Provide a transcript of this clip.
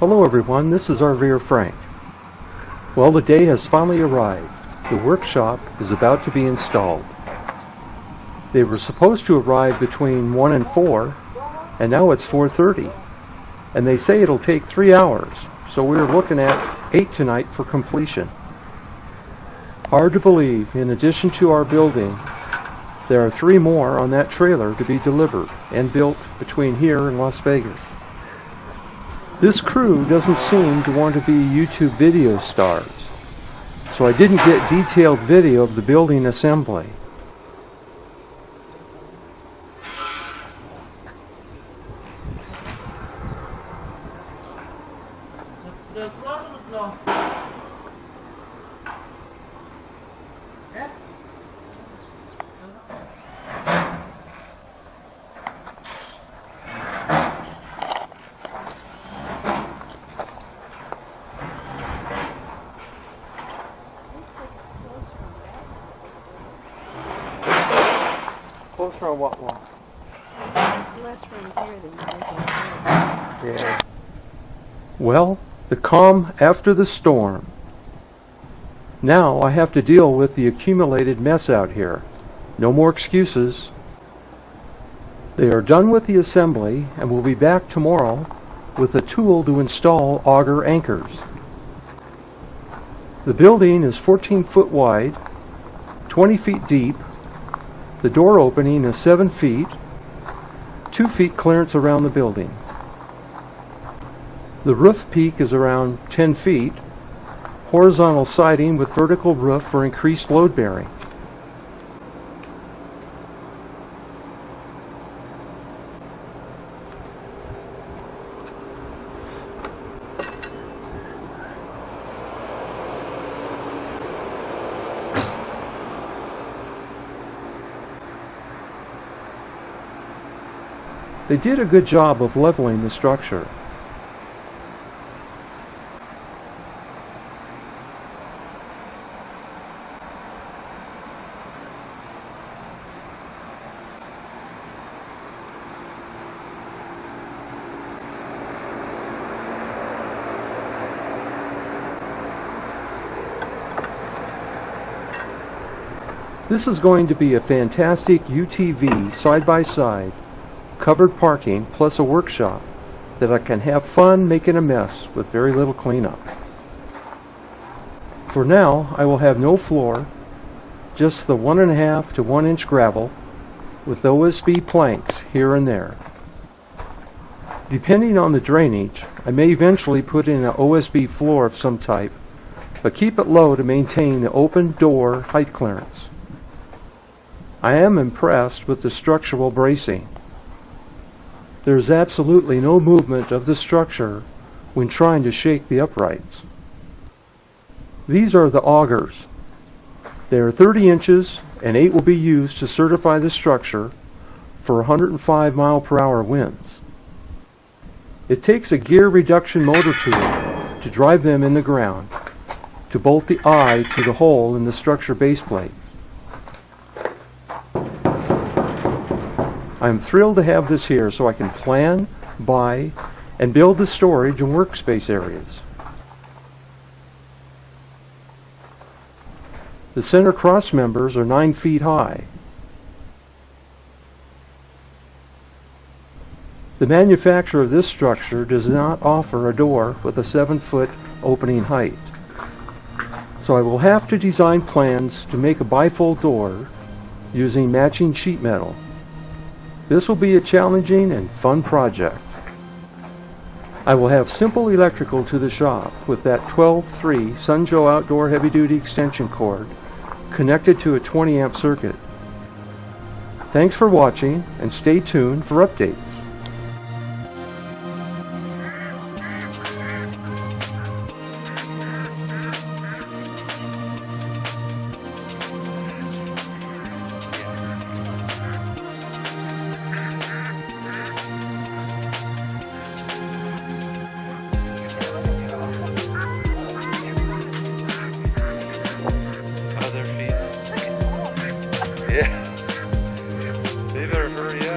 Hello everyone, this is RVer Frank. Well, the day has finally arrived. The workshop is about to be installed. They were supposed to arrive between 1 and 4, and now it's 4:30. And they say it'll take 3 hours, so we're looking at 8 tonight for completion. Hard to believe, in addition to our building, there are 3 more on that trailer to be delivered and built between here and Las Vegas. This crew doesn't seem to want to be YouTube video stars, so I didn't get detailed video of the building assembly. Closer on what one? There's less room here than there is over there. Yeah. Well, the calm after the storm. Now I have to deal with the accumulated mess out here. No more excuses. They are done with the assembly and will be back tomorrow with a tool to install auger anchors. The building is 14 foot wide, 20 feet deep. The door opening is 7 feet, 2 feet clearance around the building. The roof peak is around 10 feet, horizontal siding with vertical roof for increased load bearing. They did a good job of leveling the structure. This is going to be a fantastic UTV side-by-side covered parking plus a workshop that I can have fun making a mess with very little cleanup. For now, I will have no floor, just the 1.5 to 1 inch gravel with OSB planks here and there. Depending on the drainage, I may eventually put in an OSB floor of some type, but keep it low to maintain the open door height clearance. I am impressed with the structural bracing. There is absolutely no movement of the structure when trying to shake the uprights. These are the augers. They are 30 inches and 8 will be used to certify the structure for 105 mile/hour winds. It takes a gear reduction motor tool to drive them in the ground to bolt the eye to the hole in the structure base plate. I am thrilled to have this here so I can plan, buy, and build the storage and workspace areas. The center cross members are 9 feet high. The manufacturer of this structure does not offer a door with a 7-foot opening height. So I will have to design plans to make a bifold door using matching sheet metal. This will be a challenging and fun project. I will have simple electrical to the shop with that 12-3 Sunjoe outdoor heavy-duty extension cord connected to a 20 amp circuit. Thanks for watching and stay tuned for updates. Yeah. They better hurry up.